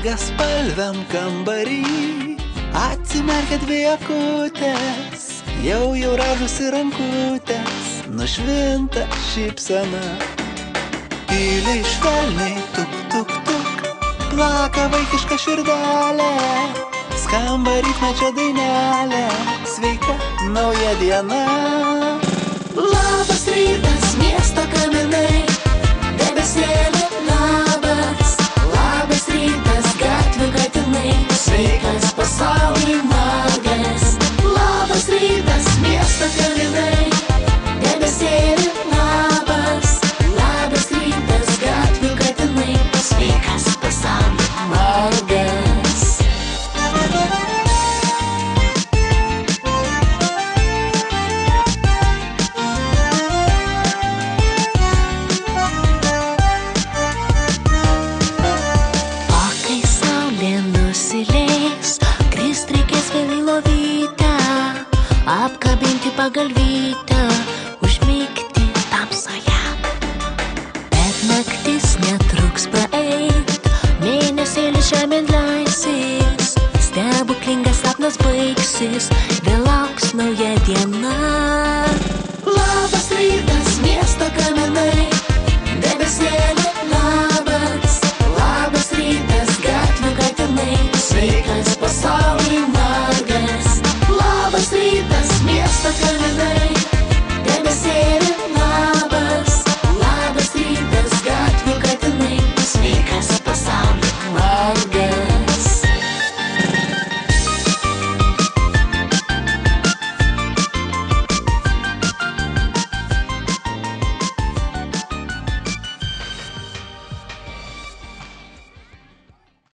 Daugiaspalviam kambarį atsimerkia dvi akutės, jau ražosi rankutės, nušvinta šypsena. Tyliai švelniai tuk tuk tuk, plaka vaikiška širdelė, skamba rytmečio dainelė, sveika nauja diena. Labas rytas, miesto kaminai, debesėlė, labas. Labas rytas, gatvių katinai, sveikas pasaulį margas. Labas rytas, miesto kaminai, debesėlė, labas. Labas rytas, gatvių katinai, sveikas pasaulį margas. Krist reikės vėl į lovytę, apkabinti pagalvytę, užmigti tamsoje. Bet naktis netruks praeit, mėnesėlis žemėn leisis, stebuklingas sapnas baigsis, vėl lauks nauja diena. Labas rytas, miesto kaminai,